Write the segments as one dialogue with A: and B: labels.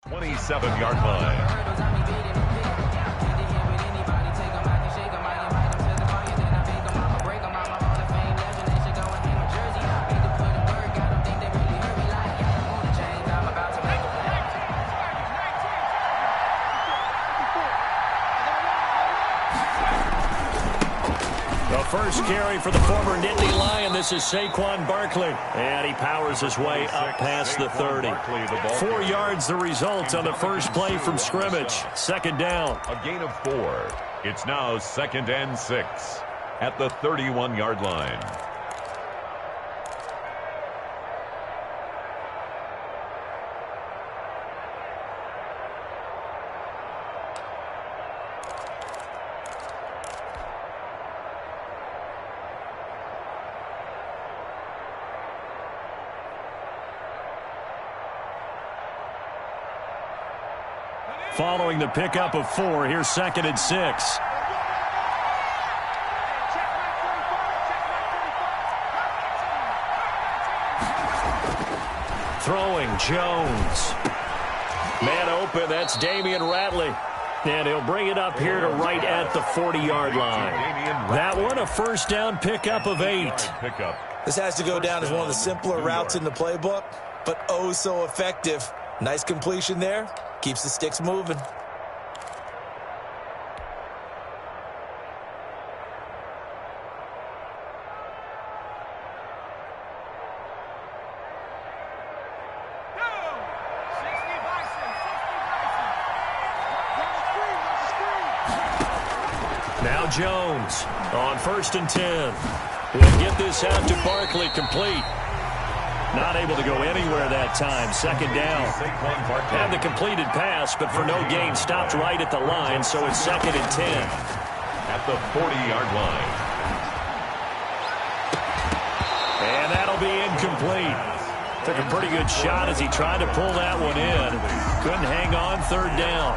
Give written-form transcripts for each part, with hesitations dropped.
A: 27-yard line.
B: First carry for the former Nittany Lion. This is Saquon Barkley. And he powers his way up past the 30. 4 yards the result on the first play from scrimmage. Second down.
A: A gain of 4. It's now 2nd and 6 at the 31-yard line.
B: Following the pickup of 4, here's 2nd and 6. Throwing Jones. Man open, that's Damian Ratley. And he'll bring it up here to right at the 40-yard line. That one, a first down pickup of 8.
C: This has to go down as one of the simpler routes in the playbook, but oh so effective. Nice completion there. Keeps the sticks moving.
B: Now Jones on 1st and 10. We'll get this out to Barkley, complete. Not able to go anywhere that time. Second down. Had the completed pass, but for no gain, stopped right at the line, so it's 2nd and 10.
A: At the 40-yard line.
B: And that'll be incomplete. Took a pretty good shot as he tried to pull that one in. Couldn't hang on, 3rd down.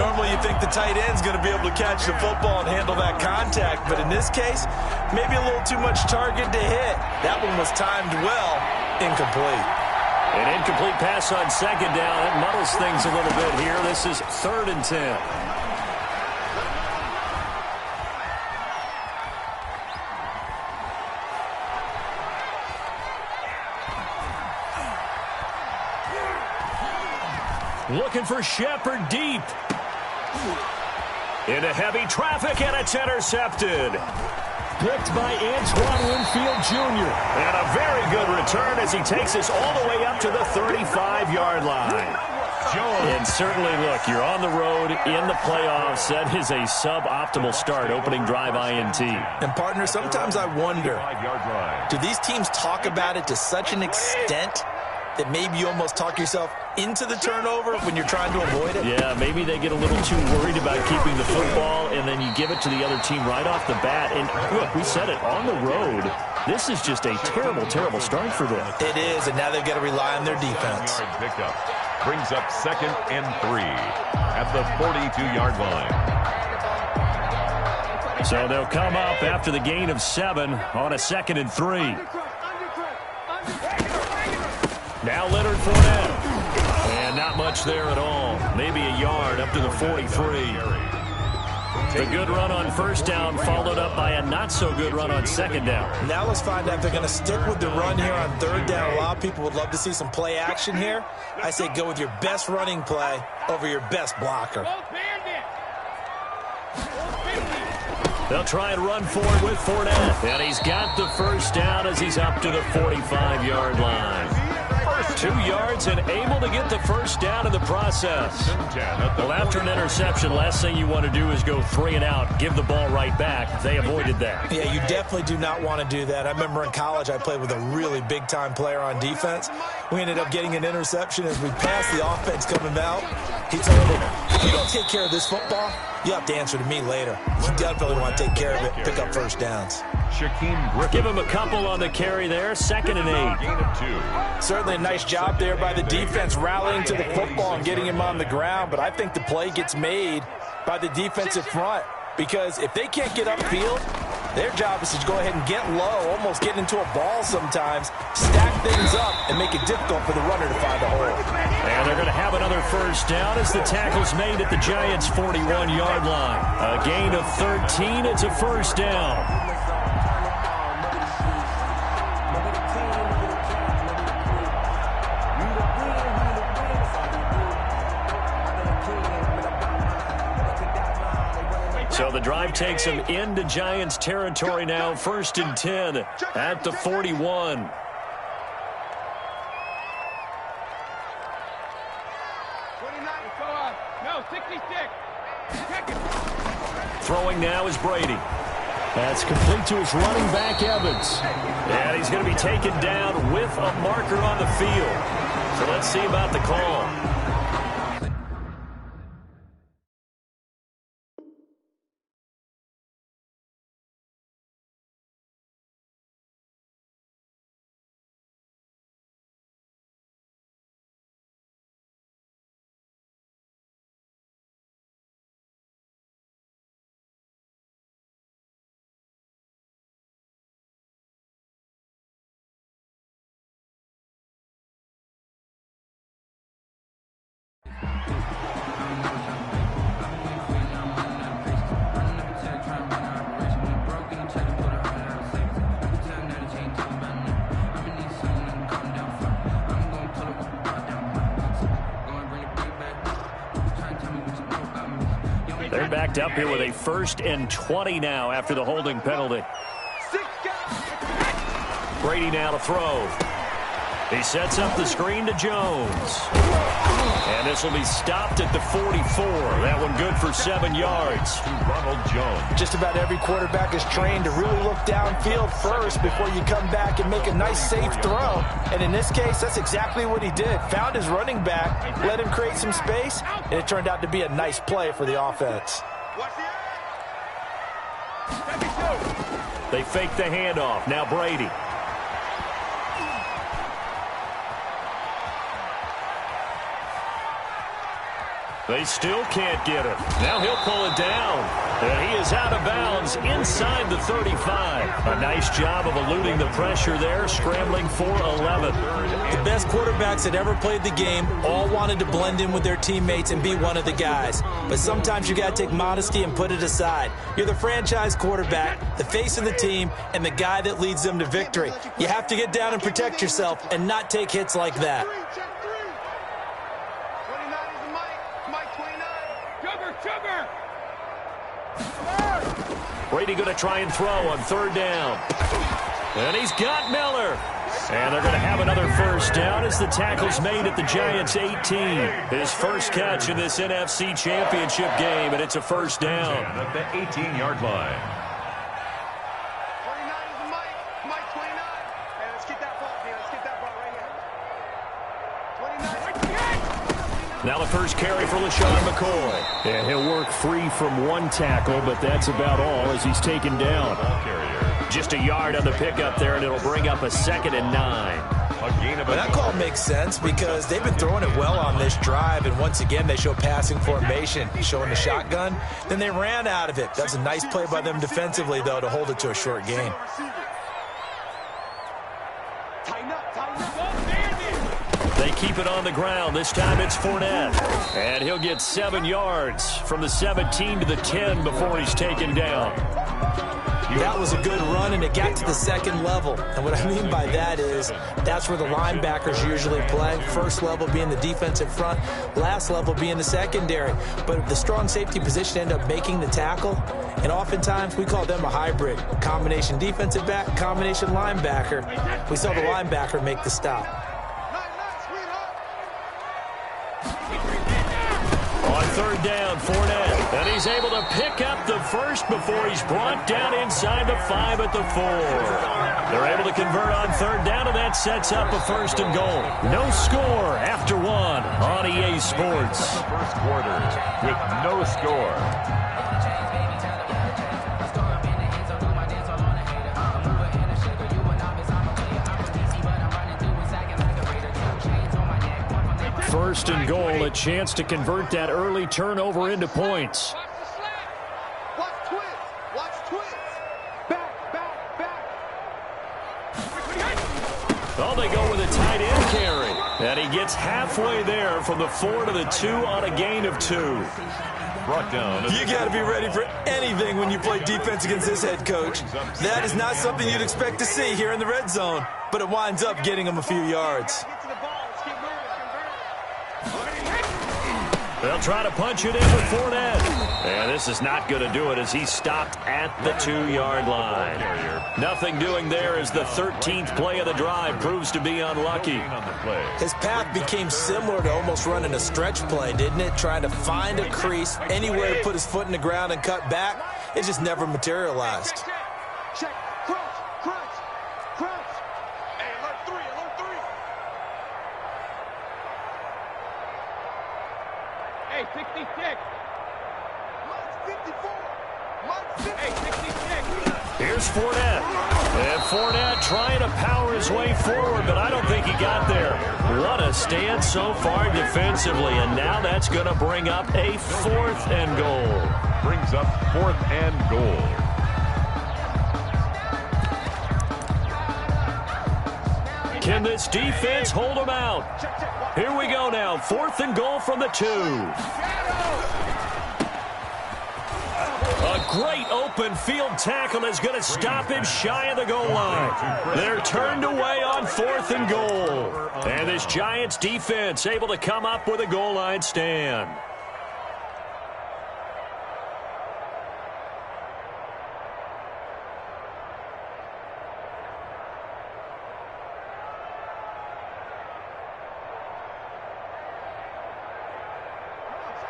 C: Normally you think the tight end's going to be able to catch the football and handle that contact, but in this case, maybe a little too much target to hit. That one was timed well. Incomplete.
B: An incomplete pass on 2nd down. That muddles things a little bit here. This is 3rd and 10. Looking for Shepard deep. Into heavy traffic, and it's intercepted. Picked by Antoine Winfield Jr. And a very good return as he takes us all the way up to the 35-yard line. And certainly, look, you're on the road in the playoffs. That is a suboptimal start, opening drive INT.
C: And, partner, sometimes I wonder, do these teams talk about it to such an extent that maybe you almost talk yourself into the turnover when you're trying to avoid it?
B: Yeah, maybe they get a little too worried about keeping the football, and then you give it to the other team right off the bat. And look, we said it, on the road, this is just a terrible, terrible start for them.
C: It is, and now they've got to rely on their defense.
A: Pickup brings up 2nd and 3 at the 42-yard line.
B: So they'll come up after the gain of 7 on a 2nd and 3. Now Leonard Fournette. And not much there at all. Maybe a yard up to the 43. The good run on 1st down followed up by a not-so-good run on 2nd down.
C: Now let's find out if they're going to stick with the run here on 3rd down. A lot of people would love to see some play action here. I say go with your best running play over your best blocker.
B: They'll try and run forward with Fournette. And he's got the 1st down as he's up to the 45-yard line. 2 yards and able to get the 1st down in the process. Well, after an interception, last thing you want to do is go 3 and out, give the ball right back. They avoided that.
C: Yeah, you definitely do not want to do that. I remember in college I played with a really big-time player on defense. We ended up getting an interception as we passed the offense coming out. He told me, if you don't take care of this football, you have to answer to me later. You definitely want to take care of it, pick up 1st downs.
B: Give him a couple on the carry there, 2nd and 8.
C: Certainly a nice job there by the defense rallying to the football and getting him on the ground, but I think the play gets made by the defensive front because if they can't get upfield, Their job is to go ahead and get low, almost get into a ball sometimes, stack things up, and make it difficult for the runner to find a hole.
B: And they're going to have another first down as the tackle's made at the Giants' 41-yard line. A gain of 13. It's a first down. So the drive takes them into Giants territory now. 1st and 10 at the 41.
D: No, 66.
B: Throwing now is Brady. That's complete to his running back, Evans. And he's going to be taken down with a marker on the field. So let's see about the call. They're backed up here with a 1st and 20 now after the holding penalty. Brady now to throw. He sets up the screen to Jones. And this will be stopped at the 44. That one good for 7 yards.
A: Ronald Jones.
C: Just about every quarterback is trained to really look downfield first before you come back and make a nice, safe throw. And in this case, that's exactly what he did. Found his running back, let him create some space, and it turned out to be a nice play for the offense.
B: They fake the handoff. Now Brady. They still can't get him. Now he'll pull it down. And he is out of bounds inside the 35. A nice job of eluding the pressure there, scrambling for 11.
C: The best quarterbacks that ever played the game all wanted to blend in with their teammates and be one of the guys. But sometimes you got to take modesty and put it aside. You're the franchise quarterback, the face of the team, and the guy that leads them to victory. You have to get down and protect yourself and not take hits like that.
B: Brady going to try and throw on 3rd down. And he's got Miller. And they're going to have another first down as the tackle's made at the Giants' 18. His first catch in this NFC Championship game, and it's a first down.
A: At the 18-yard line.
D: 29 is the Mike 29. Hey, let's get that ball, man. Let's get that ball right here. 29.
B: Now the first carry for LaShawn McCoy. And he'll work free from one tackle, but that's about all as he's taken down. Just a yard on the pickup there, and it'll bring up a 2nd and 9.
C: Well, that call makes sense because they've been throwing it well on this drive, and once again they show passing formation, showing the shotgun. Then they ran out of it. That's a nice play by them defensively, though, to hold it to a short gain.
B: They keep it on the ground. This time it's Fournette. And he'll get 7 yards from the 17 to the 10 before he's taken down.
C: That was a good run, and it got to the 2nd level. And what I mean by that is that's where the linebackers usually play. First level being the defensive front, last level being the secondary. But the strong safety position ended up making the tackle, and oftentimes we call them a hybrid. Combination defensive back, combination linebacker. We saw the linebacker make the stop.
B: On 3rd down, Fournette. And he's able to pick up the first before he's brought down inside the 5 at the 4. They're able to convert on 3rd down, and that sets up a 1st and goal. No score after 1 on EA Sports.
A: First quarter with no score.
B: First and goal, a chance to convert that early turnover into points.
D: Watch twist. Watch twist. Back.
B: Oh, they go with a tight end carry. And he gets halfway there from the 4 to the 2 on a gain of 2.
A: Brought down.
C: You got to be ready for anything when you play defense against this head coach. That is not something you'd expect to see here in the red zone, but it winds up getting him a few yards.
B: They'll try to punch it in with Fournette. And this is not going to do it as he's stopped at the 2-yard line. Nothing doing there as the 13th play of the drive proves to be unlucky.
C: His path became similar to almost running a stretch play, didn't it? Trying to find a crease, anywhere to put his foot in the ground and cut back. It just never materialized.
D: Check. Crunch. Hey, alert 3. Hey, 66. Mark 54. Hey, 66.
B: Here's Fournette. And Fournette trying to power his way forward, but I don't think he got there. What a stand so far defensively, and now that's going to bring up a 4th and goal.
A: Brings up 4th and goal.
B: Can this defense hold them out? Here we go now. 4th and goal from the 2. A great open field tackle is going to stop him shy of the goal line. They're turned away on 4th and goal. And this Giants defense able to come up with a goal line stand.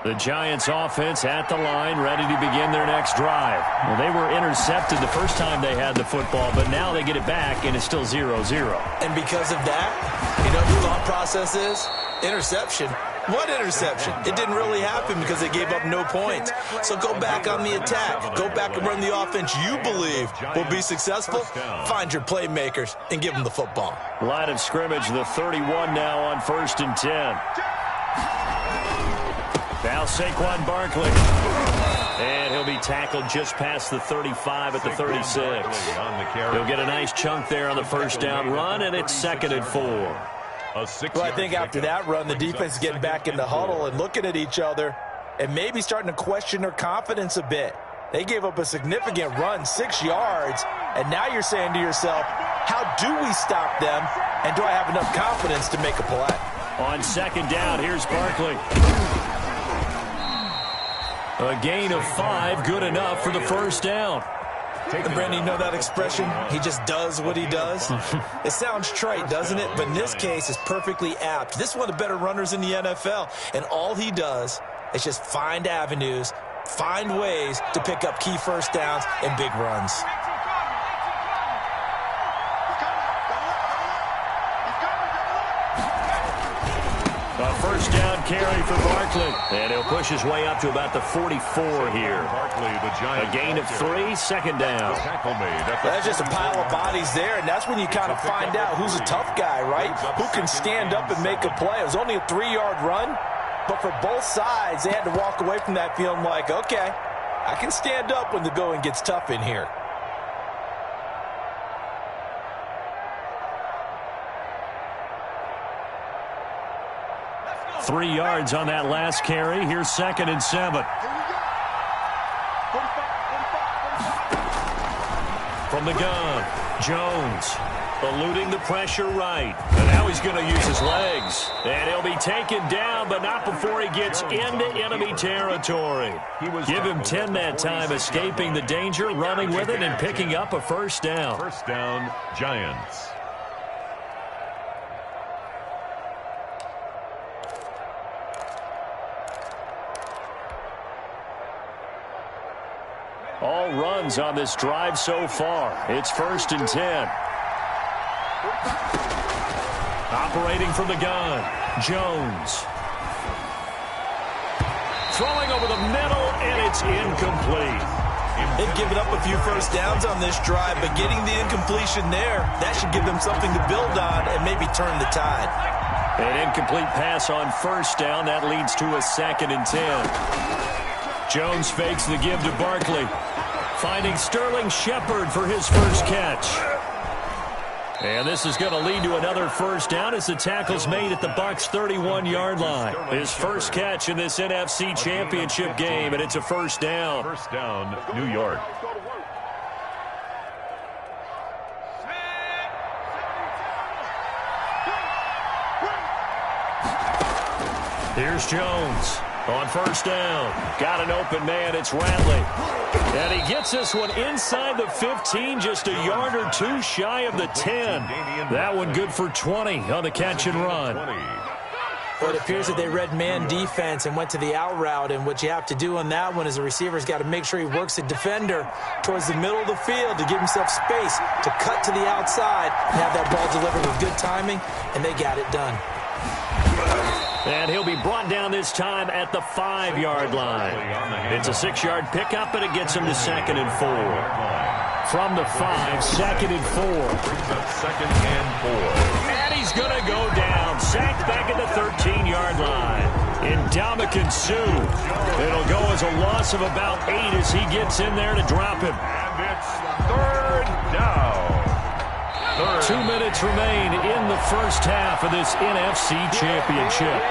B: The Giants offense at the line, ready to begin their next drive. Well, they were intercepted the first time they had the football, but now they get it back, and it's still 0-0.
C: And because of that, you know what the thought process is? Interception. What interception? It didn't really happen because they gave up no points. So go back on the attack. Go back and run the offense you believe will be successful. Find your playmakers and give them the football.
B: Line of scrimmage, the 31 now on 1st and 10. Now Saquon Barkley. And he'll be tackled just past the 35 at the 36. He'll get a nice chunk there on the first down run, and it's 2nd and 4.
C: Well, I think after that run, the defense is getting back in the huddle and looking at each other and maybe starting to question their confidence a bit. They gave up a significant run, 6 yards, and now you're saying to yourself, how do we stop them, and do I have enough confidence to make a play?
B: On 2nd down, here's Barkley. A gain of 5, good enough for the first down.
C: And Brandon, you know that expression? He just does what he does? It sounds trite, doesn't it? But in this case, it's perfectly apt. This is one of the better runners in the NFL. And all he does is just find avenues, find ways to pick up key first downs and big runs.
B: A first down carry for Barkley. And he'll push his way up to about the 44 here. A gain of 3, 2nd down.
C: That's just a pile of bodies there, and that's when you kind of find out who's a tough guy, right? Who can stand up and make a play. It was only a 3-yard run, but for both sides, they had to walk away from that feeling like, okay, I can stand up when the going gets tough in here.
B: Three yards on that last carry. Here's 2nd and 7. From the gun, Jones eluding the pressure right. And now he's going to use his legs. And he'll be taken down, but not before he gets into enemy territory. Give him 10 that time, escaping the danger, running with it, and picking up a first down.
A: First down, Giants.
B: All runs on this drive so far. It's 1st and 10. Operating from the gun, Jones. Throwing over the middle, and it's incomplete.
C: They've given up a few first downs on this drive, but getting the incompletion there, that should give them something to build on and maybe turn the tide.
B: An incomplete pass on first down. That leads to a 2nd and 10. Jones fakes the give to Barkley, finding Sterling Shepard for his first catch. And this is going to lead to another first down as the tackle's made at the Bucs' 31-yard line. His first catch in this NFC Championship game, and it's a first down.
A: First down, New York.
B: Here's Jones on first down. Got an open man. It's Ratley. And he gets this one inside the 15, just a yard or two shy of the 10. That one good for 20 on the catch and run.
C: Well, it appears that they read man defense and went to the out route, and what you have to do on that one is the receiver's got to make sure he works the defender towards the middle of the field to give himself space to cut to the outside and have that ball delivered with good timing, and they got it done.
B: And he'll be brought down this time at the 5-yard line. It's a 6-yard pickup, and it gets him to 2nd and 4. From the 5, 2nd and 4.
A: Brings up 2nd and 4.
B: And he's going to go down. Sacked back at the 13-yard line. Ndamukong Suh. It'll go as a loss of about 8 as he gets in there to drop him.
A: And it's 3rd down.
B: 2 minutes remain in the first half of this NFC Championship.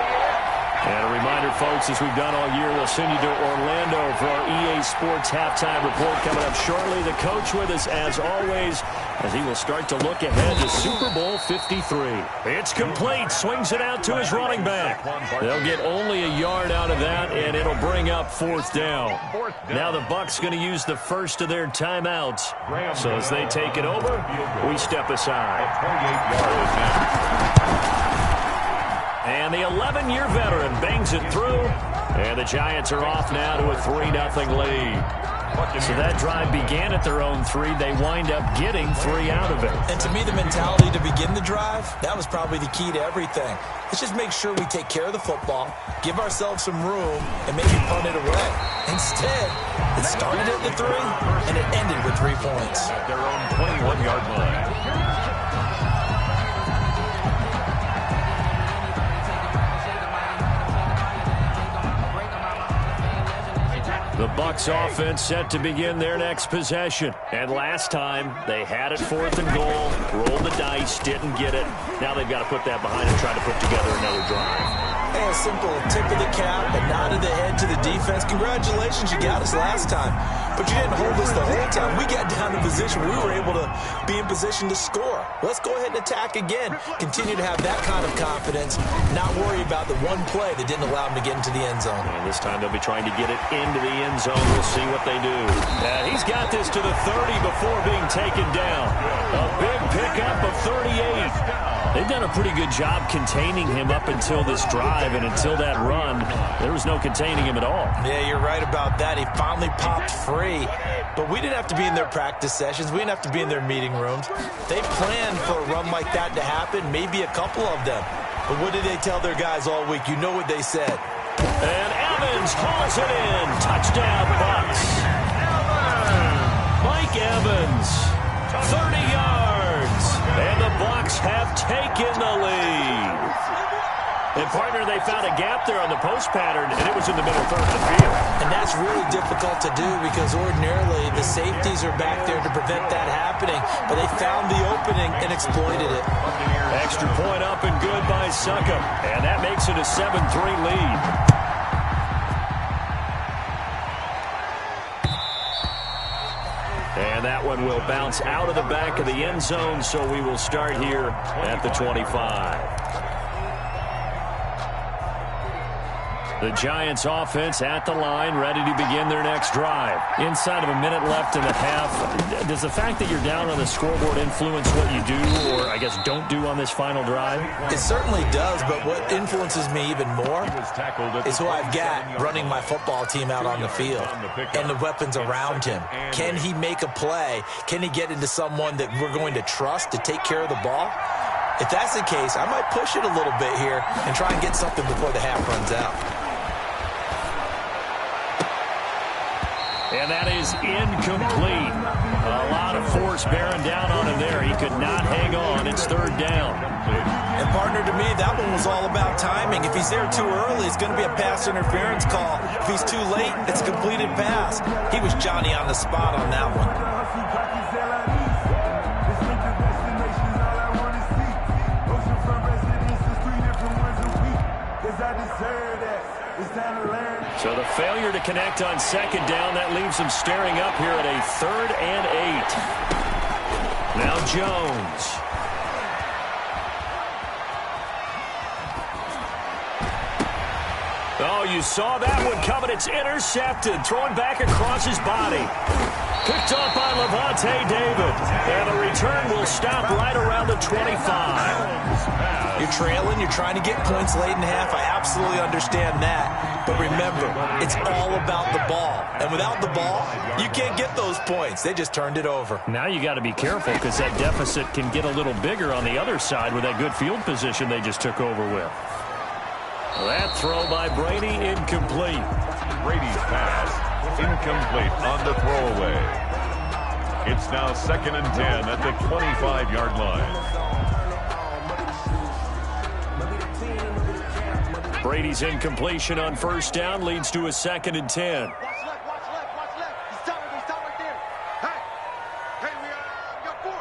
B: And a reminder, folks, as we've done all year, we'll send you to Orlando for our EA Sports Halftime Report coming up shortly. The coach with us, as always, as he will start to look ahead to Super Bowl 53. It's complete. Swings it out to his running back. They'll get only a yard out of that, and it'll bring up 4th down. Now the Bucs going to use the first of their timeouts. So as they take it over, we step aside.
A: 28 yards.
B: And the 11-year veteran bangs it through. And the Giants are off now to a 3-0 lead. So that drive began at their own 3. They wind up getting 3 out of it.
C: And to me, the mentality to begin the drive, that was probably the key to everything. Let's just make sure we take care of the football, give ourselves some room, and maybe punt it away. Instead, it started at the 3, and it ended with 3 points.
A: At their own 21-yard line.
B: The Bucs offense set to begin their next possession. And last time, they had it 4th and goal, rolled the dice, didn't get it. Now they've got to put that behind and try to put together another drive.
C: Hey, a simple tip of the cap, a nod of the head to the defense. Congratulations, you got us last time. But you didn't hold us the whole time. We got down to position where we were able to be in position to score. Let's go ahead and attack again. Continue to have that kind of confidence, not worry about the one play that didn't allow them to get into the end zone.
B: And this time they'll be trying to get it into the end zone. We'll see what they do. He's got this to the 30 before being taken down. A big pickup of 38. They've done a pretty good job containing him up until this drive, and until that run, there was no containing him at all.
C: Yeah, you're right about that. He finally popped free, but we didn't have to be in their practice sessions. We didn't have to be in their meeting rooms. They planned for a run like that to happen, maybe a couple of them. But what did they tell their guys all week? You know what they said.
B: And Evans hauls it in. Touchdown, Bucs. Mike Evans, 30 yards. And the Bucs have taken the lead. And, partner, they found a gap there on the post pattern, and it was in the middle third of the field.
C: And that's really difficult to do because ordinarily the safeties are back there to prevent that happening. But they found the opening and exploited it.
B: Extra point up and good by Succop. And that makes it a 7-3 lead. And that one will bounce out of the back of the end zone, so we will start here at the 25. The Giants offense at the line, ready to begin their next drive. Inside of a minute left in the half, does the fact that you're down on the scoreboard influence what you do, or I guess don't do on this final drive?
C: It certainly does, but what influences me even more is who I've got running my football team out on the field and the weapons around him. Can he make a play? Can he get into someone that we're going to trust to take care of the ball? If that's the case, I might push it a little bit here and try and get something before the half runs out.
B: And that is incomplete. A lot of force bearing down on him there. He could not hang on. It's 3rd down.
C: And, partner, to me, that one was all about timing. If he's there too early, it's going to be a pass interference call. If he's too late, it's a completed pass. He was Johnny on the spot on that one.
B: So the failure to connect on second down, that leaves them staring up here at a 3rd and 8. Now Jones. Oh, you saw that one coming. It's intercepted. Thrown back across his body. Picked off by Levante David. And the return will stop right around the 25.
C: You're trailing. You're trying to get points late in half. I absolutely understand that. But remember, it's all about the ball. And without the ball, you can't get those points. They just turned it over.
B: Now you got to be careful because that deficit can get a little bigger on the other side with that good field position they just took over with. That throw by Brady incomplete.
A: Brady's pass incomplete on the throwaway. It's now 2nd and 10 at the 25-yard line.
B: Brady's incompletion on 1st down leads to a 2nd and 10.
D: Watch left. He's top right there. Hey, we got four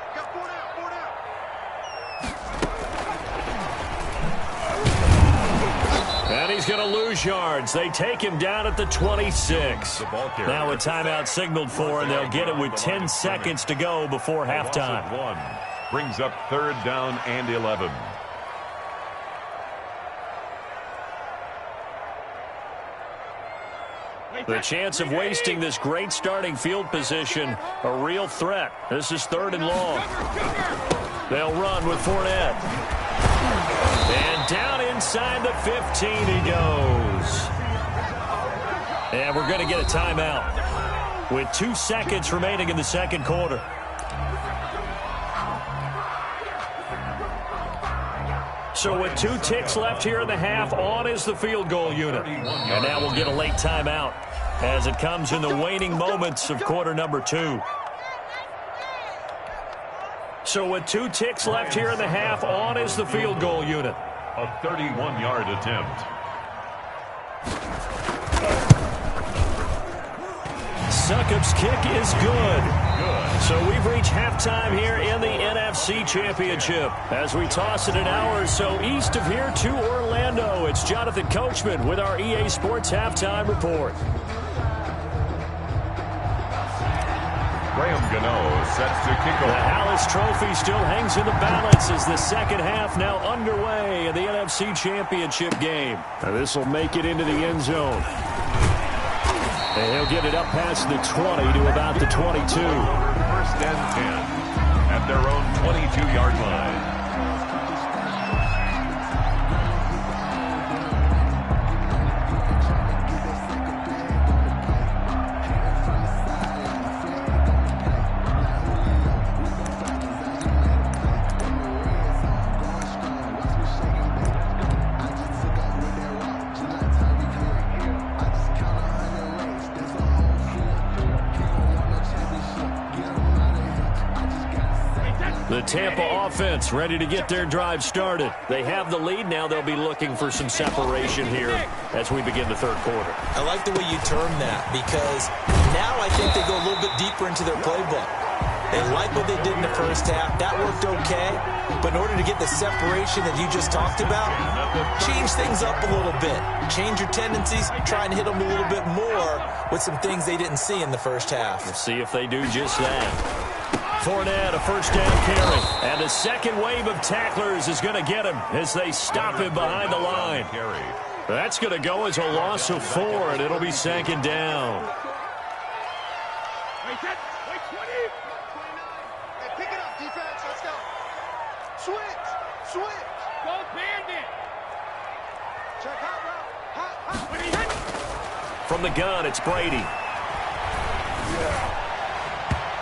D: down.
B: And he's going to lose yards. They take him down at the 26. Now a timeout signaled for, and they'll get it with 10 seconds to go before halftime.
A: One brings up 3rd down and 11.
B: The chance of wasting this great starting field position, a real threat. This is 3rd and long. They'll run with Fournette. And down inside the 15 he goes. And we're going to get a timeout with 2 seconds remaining in the 2nd quarter. So with 2 ticks left here in the half, on is the field goal unit. And now we'll get a late timeout as it comes in the waning moments of quarter number 2. So with 2 ticks left here in the half, on is the field goal unit.
A: A 31-yard attempt.
B: Succop's kick is good. So we've reached halftime here in the NFC Championship. As we toss it an hour or so east of here to Orlando, it's Jonathan Coachman with our EA Sports Halftime Report.
A: Graham Gano sets to kick
B: The
A: off.
B: Hallis Trophy still hangs in the balance as the second half now underway in the NFC Championship game. Now this will make it into the end zone. And he'll get it up past the 20 to about the 22.
A: 1st and 10 at their own 22-yard line.
B: The Tampa offense ready to get their drive started. They have the lead. Now they'll be looking for some separation here as we begin the 3rd quarter.
C: I like the way you term that because now I think they go a little bit deeper into their playbook. They like what they did in the 1st half. That worked okay. But in order to get the separation that you just talked about, change things up a little bit. Change your tendencies. Try and hit them a little bit more with some things they didn't see in the 1st half.
B: We'll see if they do just that. Fournette, a 1st down carry. And the second wave of tacklers is going to get him as they stop him behind the line. That's going to go as a loss of 4, and it'll be 2nd down.
D: Wait, 20. Hey, pick it up, defense. Let's go. Switch. Go bandit. Check hot route.
B: From the gun, it's Brady.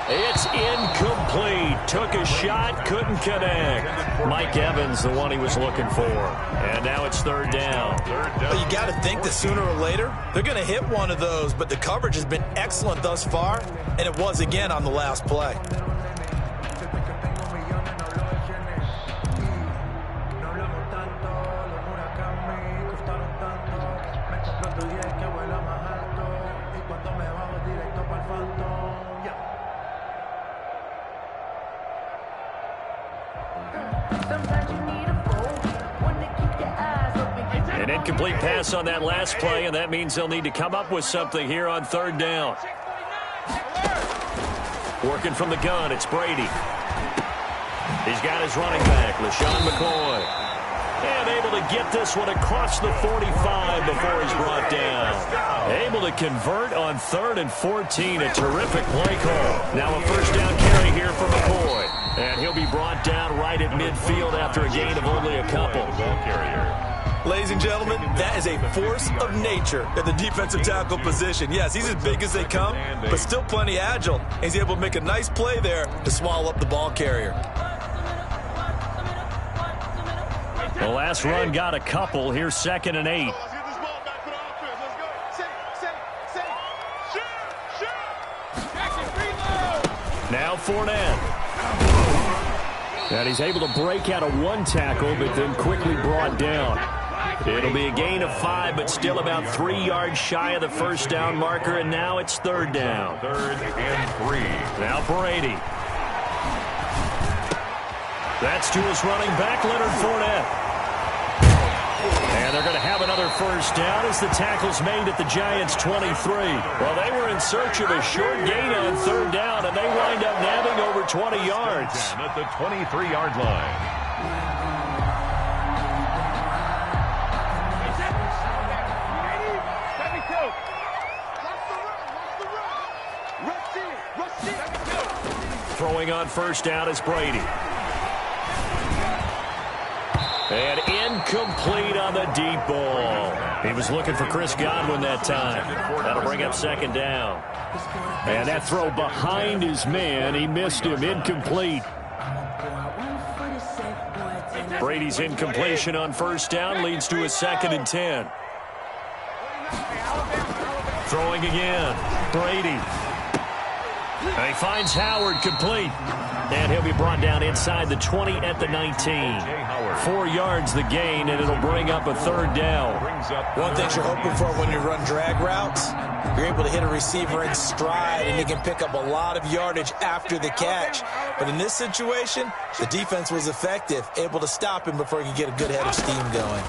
B: It's incomplete. Took a shot, couldn't connect. Mike Evans, the one he was looking for. And now it's 3rd down.
C: Well, you got to think that sooner or later, they're going to hit one of those, but the coverage has been excellent thus far, and it was again on the last play.
B: An incomplete pass on that last play, and that means they'll need to come up with something here on third down. Working from the gun, it's Brady. He's got his running back, LaShawn McCoy. And able to get this one across the 45 before he's brought down. Able to convert on 3rd and 14. A terrific play call. Now a first down carry here for McCoy. And he'll be brought down right at midfield after a gain of only a couple.
C: Ladies and gentlemen, that is a force of nature at the defensive tackle position. Yes, he's as big as they come, but still plenty agile. He's able to make a nice play there to swallow up the ball carrier.
B: The last run got a couple. Here's 2nd and 8. Now Fournette. And he's able to break out of one tackle, but then quickly brought down. It'll be a gain of 5, but still about 3 yards shy of the first down marker, and now it's 3rd down.
A: 3rd and 3.
B: Now Brady. That's to his running back, Leonard Fournette. And they're going to have another first down as the tackle's made at the Giants' 23. Well, they were in search of a short gain on 3rd down, and they wind up nabbing over 20 yards.
A: At the 23-yard line.
B: Throwing on first down is Brady. And incomplete on the deep ball. He was looking for Chris Godwin that time. That'll bring up 2nd down. And that throw behind his man. He missed him. Incomplete. Brady's incompletion on first down leads to a 2nd and 10. Throwing again. Brady. And he finds Howard complete. And he'll be brought down inside the 20 at the 19. 4 yards the gain, and it'll bring up a 3rd down.
C: One thing you're hoping for when you run drag routes, you're able to hit a receiver in stride, and he can pick up a lot of yardage after the catch. But in this situation, the defense was effective, able to stop him before he could get a good head of steam going.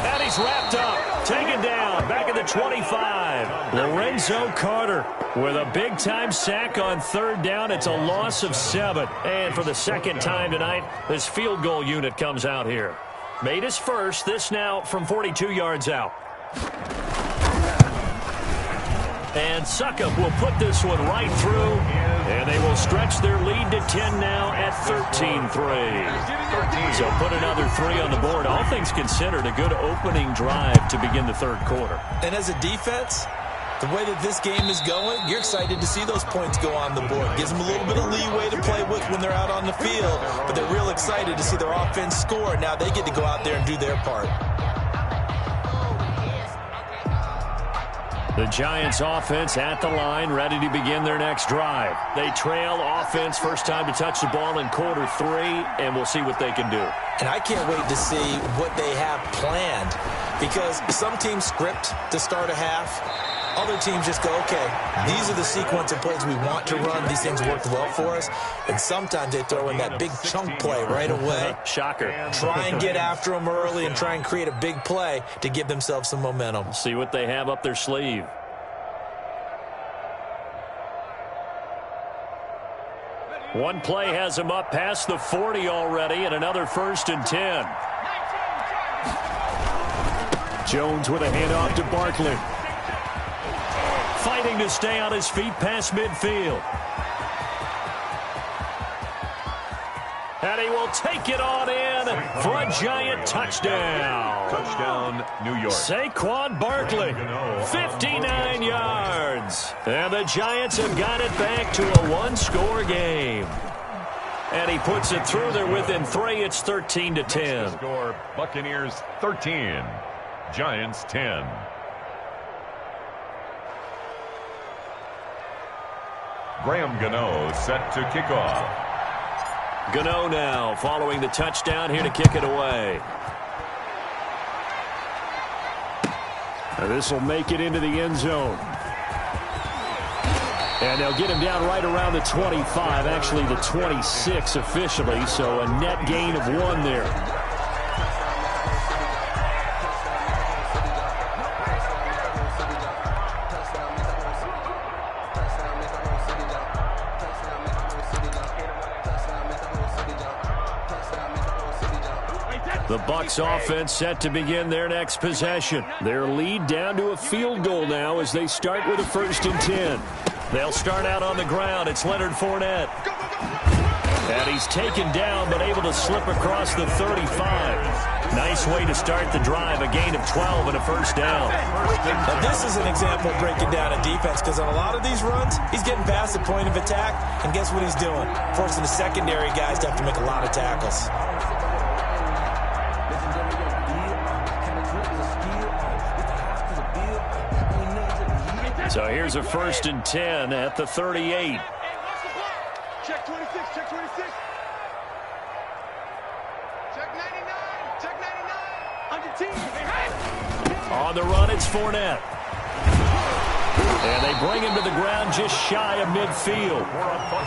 B: And he's wrapped up. Taken down, back at the 25. Lorenzo Carter with a big-time sack on 3rd down. It's a loss of 7. And for the 2nd time tonight, this field goal unit comes out here. Made his first, this now from 42 yards out. And Suckup will put this one right through, and they will stretch their lead to 10 now at 13-3. So put another 3 on the board. All things considered, a good opening drive to begin the 3rd quarter.
C: And as a defense, the way that this game is going, you're excited to see those points go on the board. Gives them a little bit of leeway to play with when they're out on the field, but they're real excited to see their offense score. Now they get to go out there and do their part.
B: The Giants offense at the line, ready to begin their next drive. They trail offense, first time to touch the ball in quarter 3, and we'll see what they can do.
C: And I can't wait to see what they have planned, because some teams script to start a half. Other teams just go, okay, these are the sequence of plays we want to run. These things worked well for us. And sometimes they throw in that big chunk play right away.
B: Shocker.
C: Try and get after them early and try and create a big play to give themselves some momentum.
B: See what they have up their sleeve. One play has him up past the 40 already, and another 1st and 10. Jones with a handoff to Barkley. Fighting to stay on his feet past midfield. And he will take it on in for a Giant touchdown.
A: Touchdown, New York.
B: Saquon Barkley, 59 yards. And the Giants have got it back to a one-score game. And he puts it through there within 3. It's 13-10.
A: Score, Buccaneers 13, Giants 10. Graham Gano set to kick off.
B: Gano now following the touchdown here to kick it away. And this will make it into the end zone. And they'll get him down right around the 25, actually the 26 officially, so a net gain of 1 there. The Bucs offense set to begin their next possession. Their lead down to a field goal now as they start with a 1st and 10. They'll start out on the ground. It's Leonard Fournette. And he's taken down but able to slip across the 35. Nice way to start the drive. A gain of 12 and a 1st down.
C: Now this is an example of breaking down a defense because on a lot of these runs, he's getting past the point of attack. And guess what he's doing? Forcing the secondary guys to have to make a lot of tackles.
B: So here's a 1st and 10 at the 38.
D: Check 26, check 26. Check 99, check 99. On your team.
B: On the run, it's Fournette. And they bring him to the ground just shy of midfield.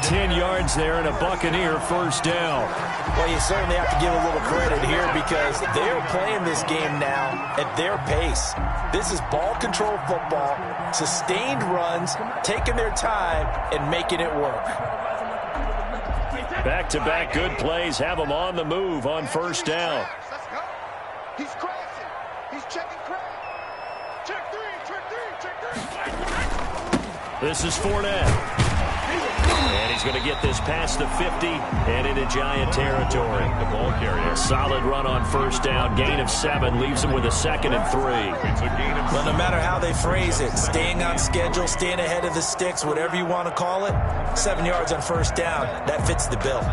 B: 10 yards there and a Buccaneer 1st down.
C: Well, you certainly have to give a little credit here because they're playing this game now at their pace. This is ball control football, sustained runs, taking their time, and making it work.
B: Back-to-back good plays have them on the move on 1st down.
D: Let's go. He's crashing. He's checking crash. Check 3, check 3, check 3.
B: This is Fournette. And he's going to get this past the 50 and into Giant territory.
A: The ball carrier.
B: Solid run on 1st down. Gain of 7 leaves him with a 2nd and 3.
A: It's a gain of
C: Well, no matter how they phrase it, staying on schedule, staying ahead of the sticks, whatever you want to call it, 7 yards on 1st down, that fits the bill.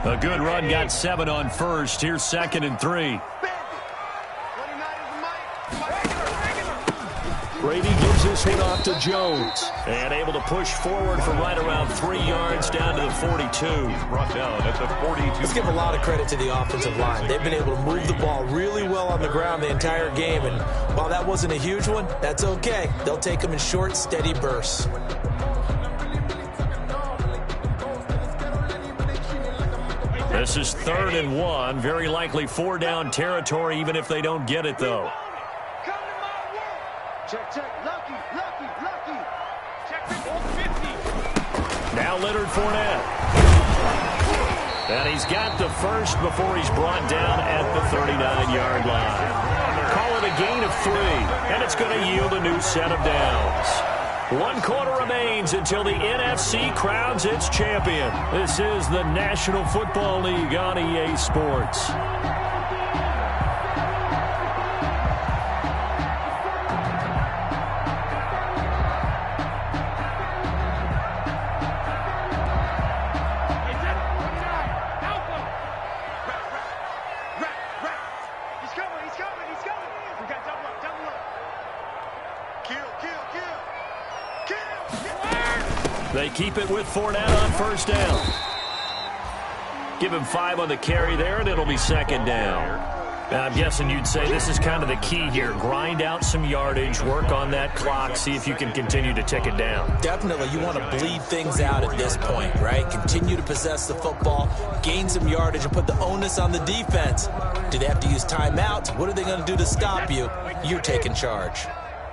B: A good run got 7 on 1st. Here's 2nd and 3. Brady gives this one off to Jones. And able to push forward from right around 3 yards down to the 42.
A: He's brought down at the 42.
C: Let's give a lot of credit to the offensive line. They've been able to move the ball really well on the ground the entire game. And while that wasn't a huge one, that's okay. They'll take them in short, steady bursts.
B: This is 3rd and 1. Very likely 4-down territory, even if they don't get it, though.
D: Come to my work. Check, check. Lucky, lucky, lucky. Check 50.
B: Now Leonard Fournette. And he's got the 1st before he's brought down at the 39-yard line. Call it a gain of 3, and it's going to yield a new set of downs. 1 quarter remains until the NFC crowns its champion. This is the National Football League on EA Sports. They keep it with Fournette on 1st down. Give him 5 on the carry there, and it'll be 2nd down. I'm guessing you'd say this is kind of the key here. Grind out some yardage, work on that clock, see if you can continue to tick it down.
C: Definitely, you want to bleed things out at this point, right? Continue to possess the football, gain some yardage, and put the onus on the defense. Do they have to use timeouts? What are they going to do to stop you? You're taking charge.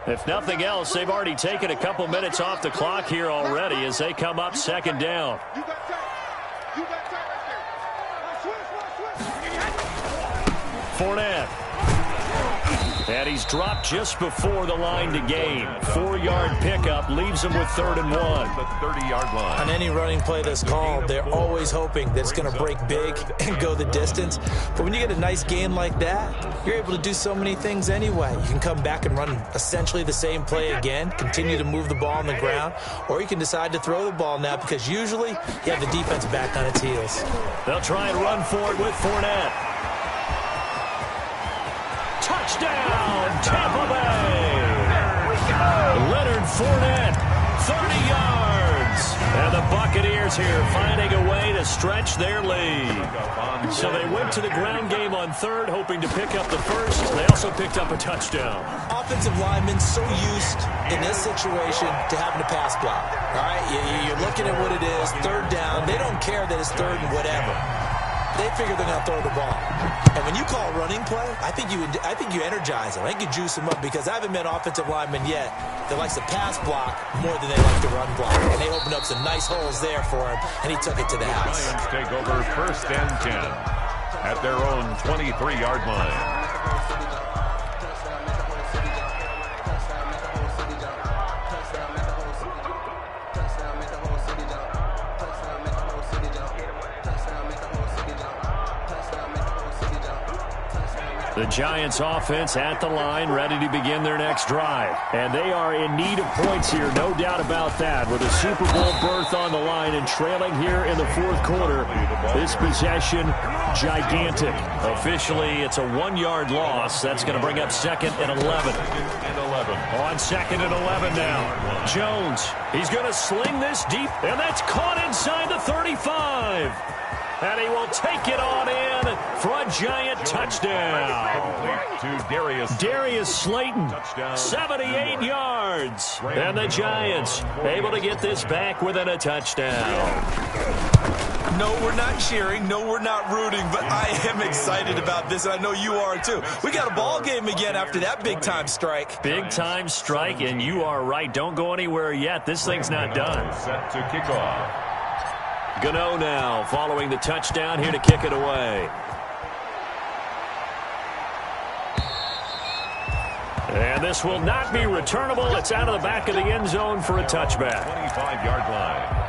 B: If nothing else, they've already taken a couple minutes off the clock here already as they come up 2nd down.
D: You got time. You got time right there. Switch.
B: Fournette. And he's dropped just before the line to gain. 4-yard pickup leaves him with 3rd and 1.
A: The 30-yard line.
C: On any running play that's called, they're always hoping that it's going to break big and go the distance. But when you get a nice gain like that, you're able to do so many things anyway. You can come back and run essentially the same play again, continue to move the ball on the ground, or you can decide to throw the ball now because usually you have the defense back on its heels.
B: They'll try and run for it with Fournette. Touchdown, Tampa Bay! Leonard Fournette, 30 yards. And the Buccaneers here finding a way to stretch their lead. So they went to the ground game on third, hoping to pick up the first. They also picked up a touchdown.
C: Offensive linemen so used in this situation to having to pass block. All right, you're looking at what it is, third down. They don't care that it's third and whatever. They figure they're going to throw the ball. And when you call a running play, I think you energize them. I think you juice them up because I haven't met offensive linemen yet that likes to pass block more than they like to run block. And they opened up some nice holes there for him, and he took it to the house.
A: Giants take over first and 10 at their own 23-yard line.
B: The Giants offense at the line, ready to begin their next drive. And they are in need of points here, no doubt about that. With a Super Bowl berth on the line and trailing here in the fourth quarter, this possession, gigantic. Officially, it's a 1-yard loss. That's going to bring up 2nd and 11. On 2nd and 11 now. Jones, he's going to sling this deep, and that's caught inside the 35. And he will take it on in for a Giant touchdown.
A: To
B: Darius Slayton, 78 yards. And the Giants able to get this back within a touchdown.
C: No, we're not cheering. No, we're not rooting. But I am excited about this, and I know you are too. We got a ball game again after that big-time strike.
B: Big-time strike, and you are right. Don't go anywhere yet. This thing's not done.
A: Set to kick off.
B: Gano now following the touchdown here to kick it away. And this will not be returnable. It's out of the back of the end zone for a touchback.
A: 25-yard line.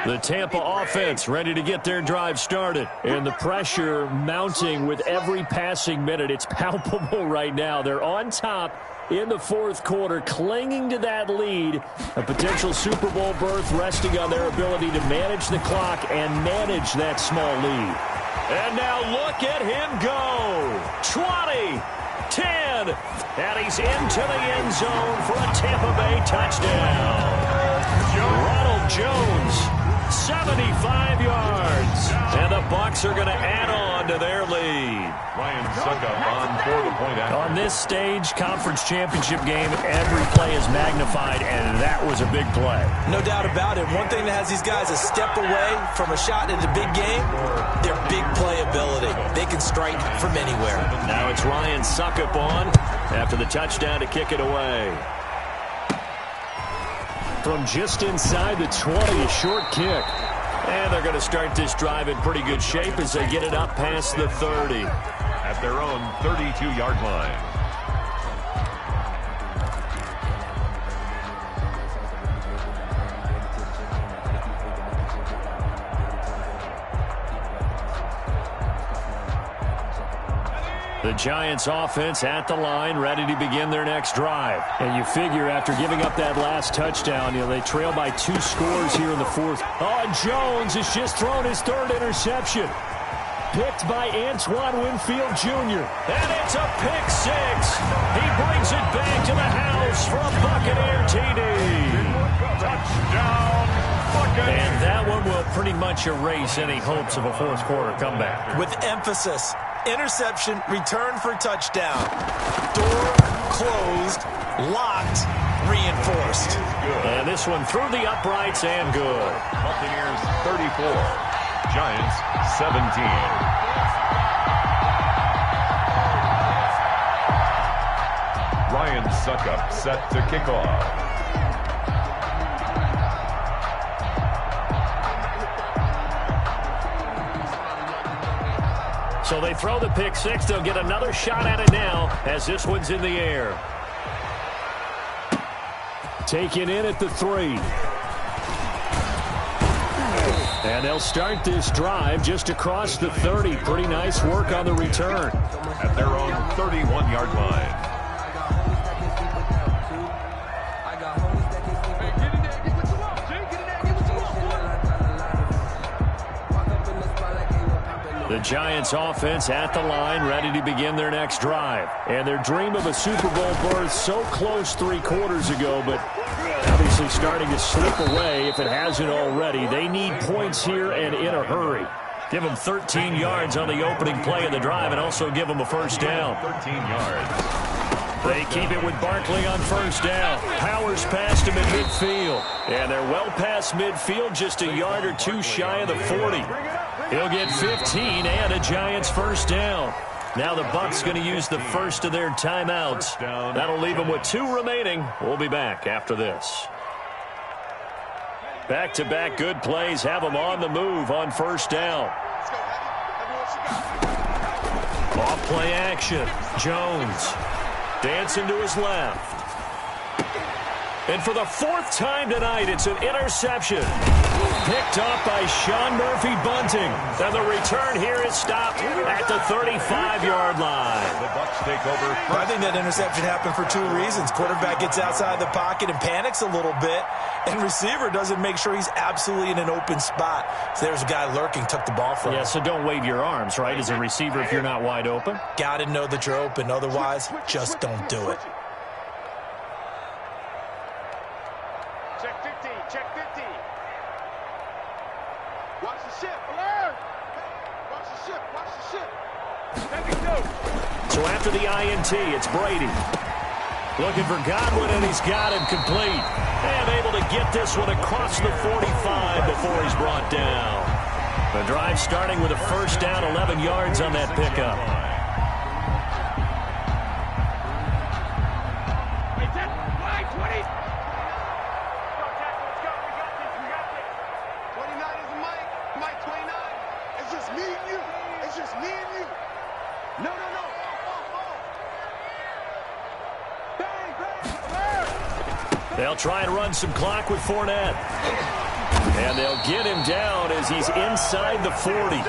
B: The Tampa offense ready to get their drive started. And the pressure mounting with every passing minute. It's palpable right now. They're on top in the fourth quarter, clinging to that lead. A potential Super Bowl berth resting on their ability to manage the clock and manage that small lead. And now look at him go. 20, 10, and he's into the end zone for a Tampa Bay touchdown. Ronald Jones, 75 yards. And the Bucs are going to add on to their lead.
A: Ryan Suckup on for the point after.
B: On this stage, conference championship game, every play is magnified, and that was a big play.
C: No doubt about it. One thing that has these guys a step away from a shot in a big game, their big play ability. They can strike from anywhere.
B: Now it's Ryan Suckup on after the touchdown to kick it away. From just inside the 20, a short kick. And they're going to start this drive in pretty good shape as they get it up past the 30.
A: At their own 32-yard line.
B: The Giants offense at the line, ready to begin their next drive. And you figure after giving up that last touchdown, they trail by 2 scores here in the fourth. Oh, Jones has just thrown his 3rd interception. Picked by Antoine Winfield Jr. And it's a pick 6. He brings it back to the house for a Buccaneer TD.
A: Touchdown, Buccaneers.
B: And that one will pretty much erase any hopes of a fourth quarter comeback.
C: With emphasis. Interception, return for touchdown. Door closed, locked, reinforced.
B: And this one through the uprights and good.
A: Buccaneers 34, Giants 17. Ryan Suckup set to kick off.
B: So they throw the pick 6. They'll get another shot at it now as this one's in the air. Taken in at the 3. And they'll start this drive just across the 30. Pretty nice work on the return.
A: At their own 31-yard line.
B: The Giants offense at the line, ready to begin their next drive. And their dream of a Super Bowl berth so close 3 quarters ago, but obviously starting to slip away if it hasn't already. They need points here and in a hurry. Give them 13 yards on the opening play of the drive and also give them a first down.
A: 13 yards.
B: They keep it with Barkley on first down. Powers past him at midfield. And they're well past midfield, just a yard or 2 shy of the 40. He'll get 15 and a Giants first down. Now the Bucs going to use the first of their timeouts. That'll leave them with 2 remaining. We'll be back after this. Back-to-back good plays have them on the move on first down. Off play action. Jones dancing to his left. And for the 4th time tonight, it's an interception. Picked up by Sean Murphy-Bunting. And the return here is stopped at the 35-yard line.
A: The Bucs take over.
C: I think that interception happened for 2 reasons. Quarterback gets outside the pocket and panics a little bit. And receiver doesn't make sure he's absolutely in an open spot. So there's a guy lurking, took the ball from him.
B: Yeah, so don't wave your arms, right, as a receiver if you're not wide open.
C: Got to know that you're open. Otherwise, just don't do it.
D: Check 15, check 15. Watch the ship, alert! Watch the ship, watch the ship. Taking note.
B: So after the INT, it's Brady. Looking for Godwin, and he's got him complete. And able to get this one across the 45 before he's brought down. The drive starting with a first down, 11 yards on that pickup.
D: Hey, Ted, line 20. 29 is Mike. Mike 29. It's just me and you. It's just me and you. No, no, no. Bang, bang, alert!
B: They'll try and run some clock with Fournette. And they'll get him down as he's inside the 40.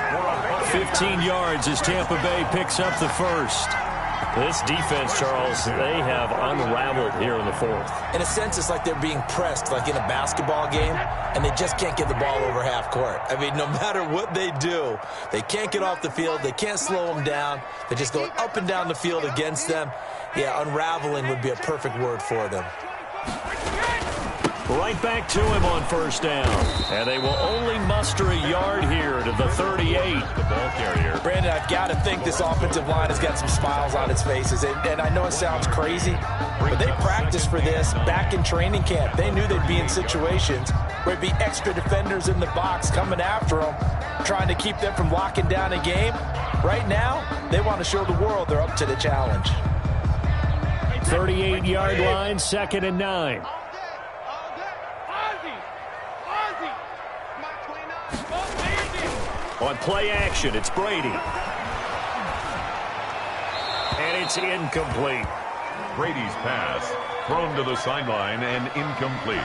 B: 15 yards as Tampa Bay picks up the first. This defense, Charles, they have unraveled here in the 4th.
C: In a sense, it's like they're being pressed, like in a basketball game, and they just can't get the ball over half court. I mean, no matter what they do, they can't get off the field. They can't slow them down. They're just going up and down the field against them. Yeah, unraveling would be a perfect word for them.
B: Right back to him on first down. And they will only muster a yard here to the 38.
A: The ball carrier.
C: Brandon, I've got to think this offensive line has got some smiles on its faces. And I know it sounds crazy, but they practiced for this back in training camp. They knew they'd be in situations where it'd be extra defenders in the box coming after them, trying to keep them from locking down a game. Right now, they want to show the world they're up to the challenge.
B: 38-yard line, 2nd and 9. On play action, it's Brady. And it's incomplete.
A: Brady's pass thrown to the sideline and incomplete.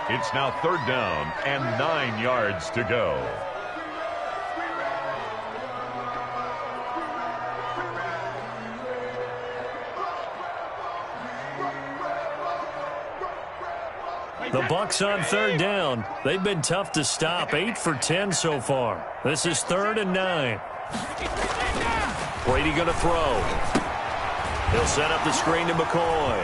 A: It's now 3rd down and 9 yards to go.
B: The Bucs on 3rd down. They've been tough to stop. 8 for 10 so far. This is 3rd and 9. Brady going to throw. He'll set up the screen to McCoy.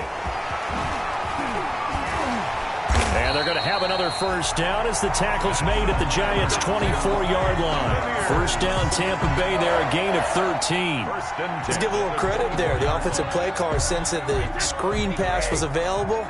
B: And they're going to have another first down as the tackle's made at the Giants' 24-yard line. First down, Tampa Bay there, a gain of 13.
C: Let's give a little credit there. The offensive play caller sensed that the screen pass was available.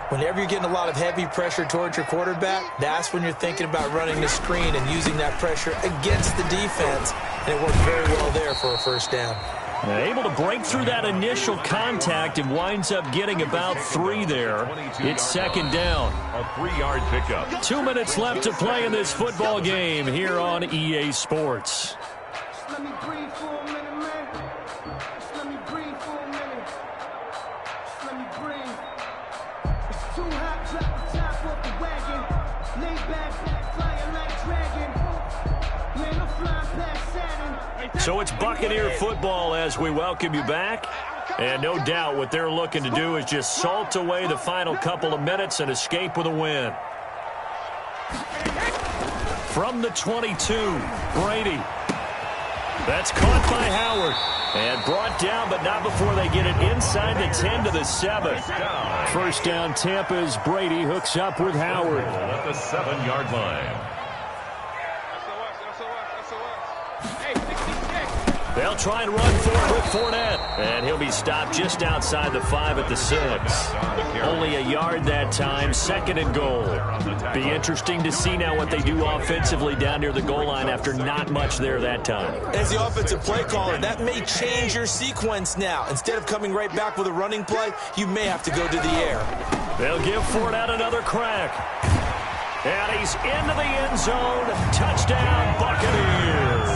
C: Whenever you're getting a lot of heavy pressure towards your quarterback, that's when you're thinking about running the screen and using that pressure against the defense. And it worked very well there for a first down.
B: Able to break through that initial contact and winds up getting about 3 there. It's 2nd down.
A: A 3-yard pickup.
B: 2 minutes left to play in this football game here on EA Sports.
E: Let me breathe for a minute, man. Just let me breathe for a minute. Just let me breathe. It's too hot, drop the top off the wagon. Lay back, flying like dragon. Man, I'm flying past Saturn.
B: So it's Buccaneer football as we welcome you back. And no doubt what they're looking to do is just salt away the final couple of minutes and escape with a win. From the 22, Brady. That's caught by Howard. And brought down, but not before they get it inside the 10 to the 7. First down, Tampa's Brady hooks up with Howard.
A: At the 7-yard line.
B: They'll try and run for it with Fournette. And he'll be stopped just outside the 5 at the 6. Only a yard that time, 2nd and goal. Be interesting to see now what they do offensively down near the goal line after not much there that time.
C: As the offensive play caller, that may change your sequence now. Instead of coming right back with a running play, you may have to go to the air.
B: They'll give Fournette another crack. And he's into the end zone. Touchdown, Buccaneers.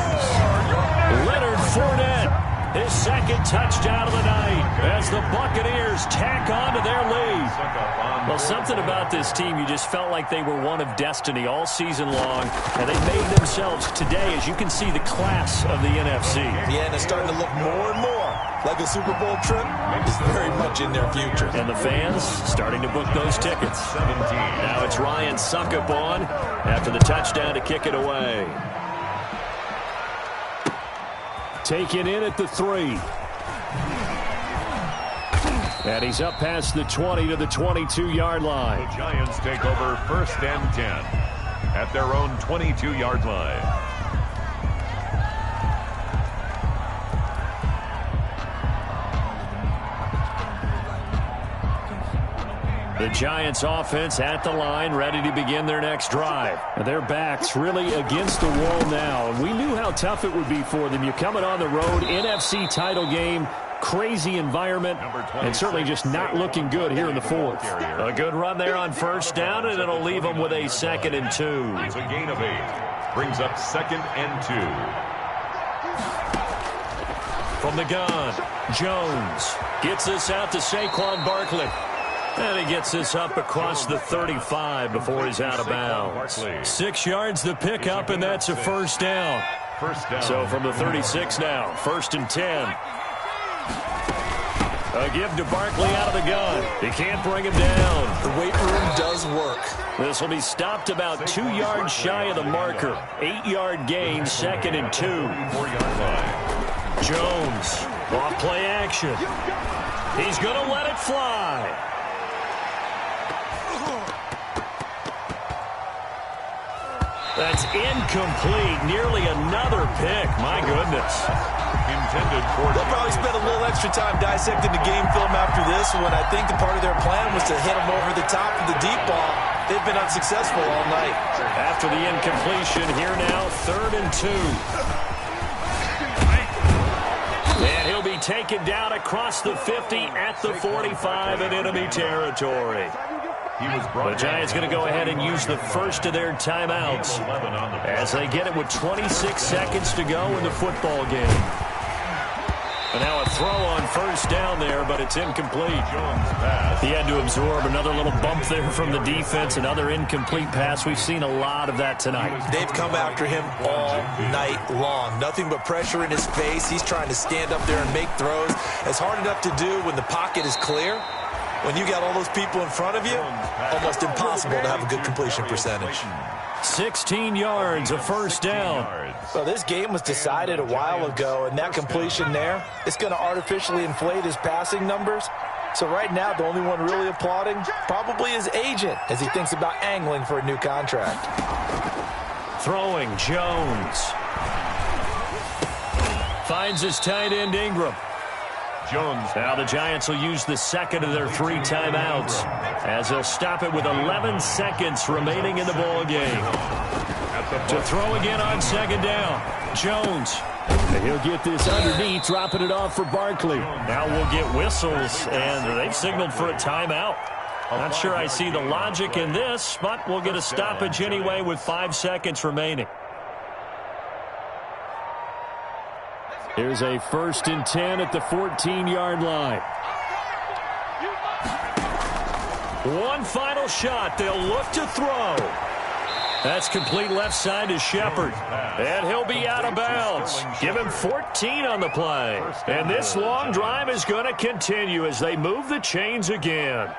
B: Leonard Fournette, his 2nd touchdown of the night as the Buccaneers tack on to their lead. Well, something about this team, you just felt like they were one of destiny all season long, and they made themselves today, as you can see, the class of the NFC.
C: Yeah, and it's starting to look more and more like a Super Bowl trip is very much in their future.
B: And the fans starting to book those tickets.
A: 17.
B: Now it's Ryan Suckup on after the touchdown to kick it away. Taken in at the 3. And he's up past the 20 to the 22-yard line.
A: The Giants take over 1st and 10 at their own 22-yard line.
B: The Giants offense at the line, ready to begin their next drive. And their backs really against the wall now. And we knew how tough it would be for them. You're coming on the road, NFC title game, crazy environment, and certainly just not looking good here in the 4th. A good run there on 1st down, and it'll leave them with a 2nd and 2.
A: It's a gain of 8. Brings up 2nd and 2.
B: From the gun, Jones gets this out to Saquon Barkley. And he gets this up across the 35 before he's out of bounds. 6 yards the pickup, and that's a 1st down. So from the 36 now, 1st and 10. A give to Barkley out of the gun. He can't bring him down.
C: The weight room does work.
B: This will be stopped about 2 yards shy of the marker. 8-yard gain, 2nd and 2.
A: 4-yard line.
B: Jones, off play action. He's going to let it fly. That's incomplete. Nearly another pick. My goodness.
A: Intended for...
C: They'll probably spend a little extra time dissecting the game film after this when I think the part of their plan was to hit them over the top of the deep ball. They've been unsuccessful all night.
B: After the incompletion, here now, 3rd and 2. And he'll be taken down across the 50 at the 45 in enemy territory. The Giants going to go ahead and use the first of their timeouts as they get it with 26 seconds to go in the football game. And now a throw on 1st down there, but it's incomplete. He had to absorb another little bump there from the defense, another incomplete pass. We've seen a lot of that tonight.
C: They've come after him all night long. Nothing but pressure in his face. He's trying to stand up there and make throws. It's hard enough to do when the pocket is clear. When you got all those people in front of you, almost impossible to have a good completion percentage.
B: 16 yards, a 1st down.
C: Well, this game was decided a while ago, and that completion there, it's going to artificially inflate his passing numbers. So right now, the only one really applauding probably his agent as he thinks about angling for a new contract.
B: Throwing, Jones. Finds his tight end, Ingram.
A: Jones.
B: Now the Giants will use the 2nd of their 3 timeouts as they'll stop it with 11 seconds remaining in the ball game. To throw again on 2nd down, Jones. And he'll get this underneath, dropping it off for Barkley. Now we'll get whistles, and they've signaled for a timeout. Not sure I see the logic in this, but we'll get a stoppage anyway with 5 seconds remaining. Here's a 1st and 10 at the 14-yard line. One final shot. They'll look to throw. That's complete left side to Shepard. And he'll be out of bounds. Give him 14 on the play. And this long drive is going to continue as they move the chains again.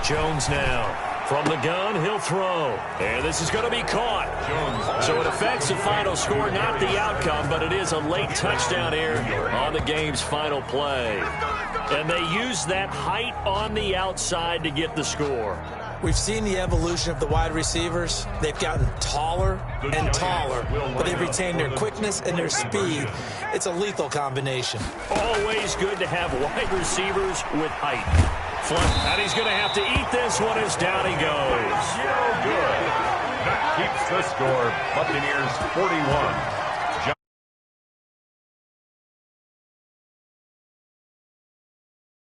B: Jones now. From the gun, he'll throw. And this is going to be caught. So it affects the final score, not the outcome, but it is a late touchdown here on the game's final play. And they use that height on the outside to get the score.
C: We've seen the evolution of the wide receivers. They've gotten taller and taller, but they've retained their quickness and their speed. It's a lethal combination.
B: Always good to have wide receivers with height. And he's going to have to eat this one as down he goes.
A: Good. That keeps the score. Buccaneers 41.